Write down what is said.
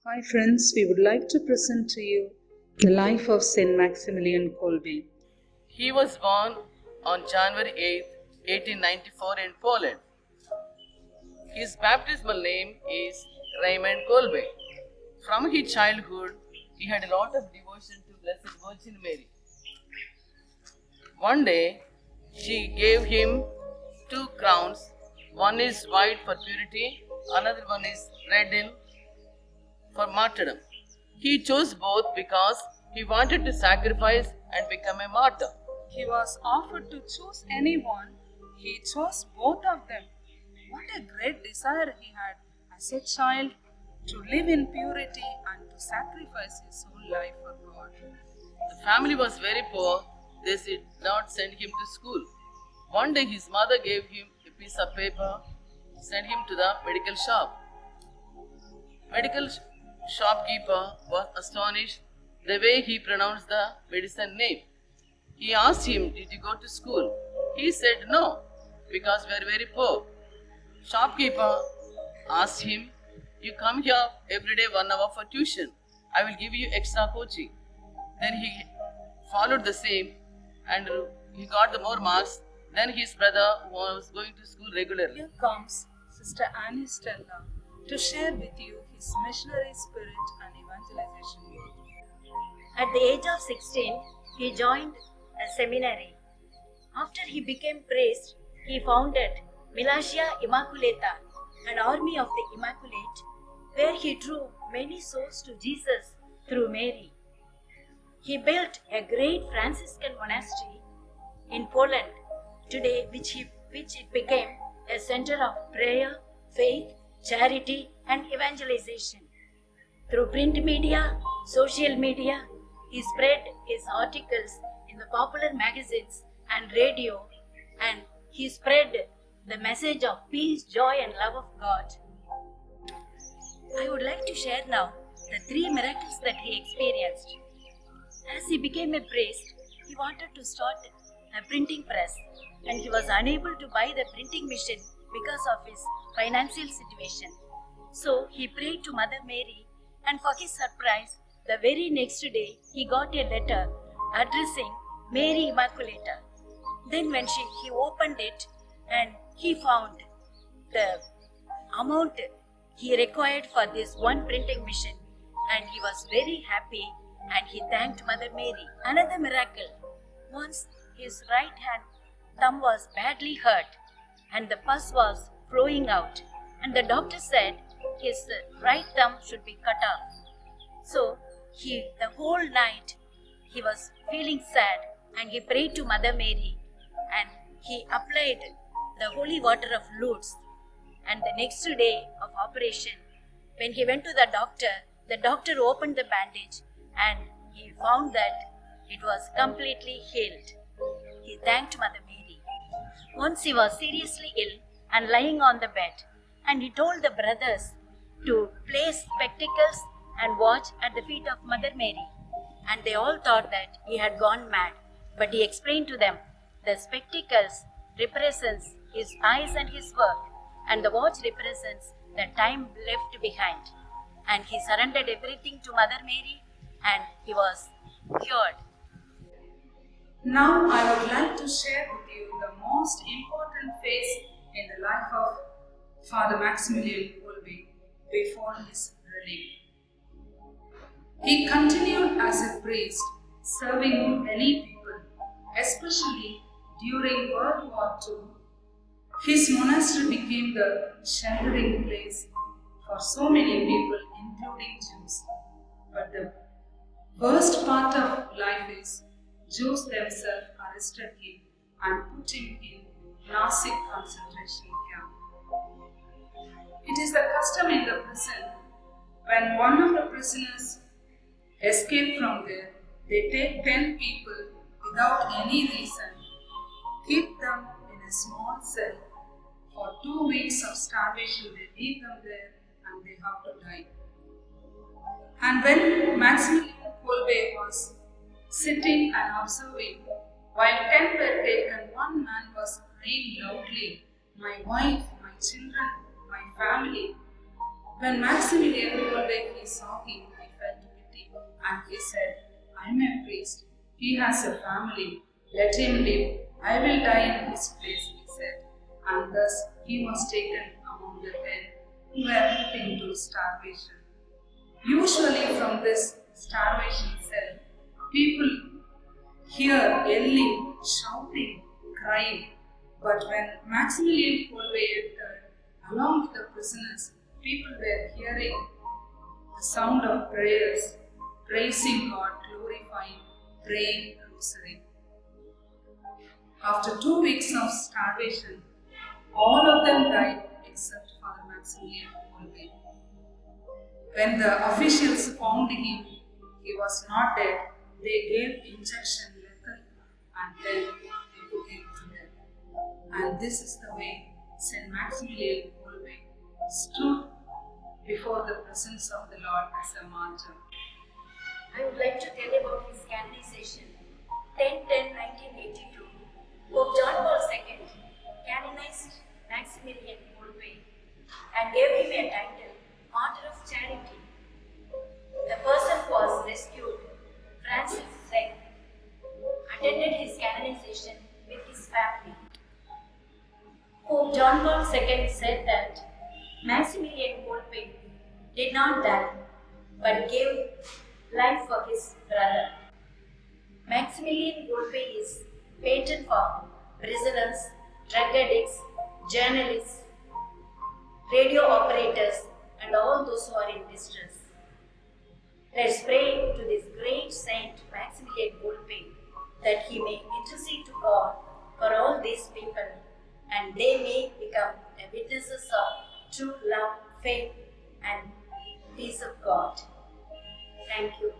Hi friends, we would like to present to you the life of Saint Maximilian Kolbe. He was born on January 8, 1894 in Poland. His baptismal name is Raymond Kolbe. From his childhood, he had a lot of devotion to Blessed Virgin Mary. One day, she gave him two crowns. One is white for purity, another one is red in for martyrdom. He chose both because he wanted to sacrifice and become a martyr. He was offered to choose anyone. He chose both of them. What a great desire he had as a child to live in purity and to sacrifice his whole life for God. The family was very poor. They did not send him to school. One day his mother gave him a piece of paper, sent him to the medical shop. Medical shopkeeper was astonished the way he pronounced the medicine name. He asked him, "Did you go to school?" He said, "No, because we are very poor." Shopkeeper asked him, "You come here every day 1 hour for tuition. I will give you extra coaching." Then he followed the same and he got the more marks than his brother who was going to school regularly. Here comes Sister Annie Stella to share with you his missionary spirit and evangelization work. At the age of 16, he joined a seminary. After he became priest, he founded Militia Immaculata, an army of the Immaculate, where he drew many souls to Jesus through Mary. He built a great Franciscan monastery in Poland today, which it became a center of prayer, faith, charity, and evangelization. Through print media, social media, he spread his articles in the popular magazines and radio, and he spread the message of peace, joy, and love of God. I would like to share now the 3 miracles that he experienced. As he became a priest, he wanted to start a printing press, and he was unable to buy the printing machine because of his financial situation. So he prayed to Mother Mary, and for his surprise, the very next day he got a letter addressing Mary Immaculata. Then when he opened it, and he found the amount he required for this one printing machine, and he was very happy and he thanked Mother Mary. Another miracle, once his right hand thumb was badly hurt and the pus was flowing out, and the doctor said his right thumb should be cut off. So the whole night he was feeling sad, and he prayed to Mother Mary, and he applied the holy water of Lourdes. And the next day of operation, when he went to the doctor opened the bandage and he found that it was completely healed. He thanked Mother Mary. Once he was seriously ill and lying on the bed, and he told the brothers to place spectacles and watch at the feet of Mother Mary. And they all thought that he had gone mad. But he explained to them, the spectacles represents his eyes and his work, and the watch represents the time left behind. And he surrendered everything to Mother Mary, and he was cured. Now I would like to share with you the most important phase in the life of Father Maximilian Kolbe before his relief. He continued as a priest, serving many people, especially during World War II. His monastery became the sheltering place for so many people, including Jews. But the worst part of life is Jews themselves arrested him and put him in Nazi concentration camp. It is the custom in the prison, when one of the prisoners escape from there, they take 10 people without any reason, keep them in a small cell. For 2 weeks of starvation, they leave them there and they have to die. And when Maximilian Kolbe was sitting and observing, while 10 were taken, one man was crying loudly, "My wife, my children, my family." When Maximilian Kolbe saw And he said, I am a priest. He has a family. Let him live. I will die in his place, he said. And thus he was taken among the men who were put into starvation. Usually from this starvation cell, people hear yelling, shouting, crying. But when Maximilian Kolbe entered, along with the prisoners, people were hearing the sound of prayers, praising God, glorifying, praying rosary. After 2 weeks of starvation, all of them died except Father Maximilian Kolbe. When the officials found him, he was not dead. They gave injection lethal and then they put him to death. And this is the way Saint Maximilian Kolbe stood before the presence of the Lord as a martyr. I would like to tell about his canonization. 10/10/1982, Pope John Paul II canonized Maximilian Kolbe and gave him a title, Martyr of Charity. The person who was rescued, Francis Zeng, attended his canonization with his family. Pope John Paul II said that Maximilian Kolbe did not die but gave life for his brother. Maximilian Kolbe is patron for prisoners, drug addicts, journalists, radio operators, and all those who are in distress. Let's pray to this great saint Maximilian Kolbe that he may intercede to God for all these people and they may become witnesses of true love, faith, and peace of God. Thank you.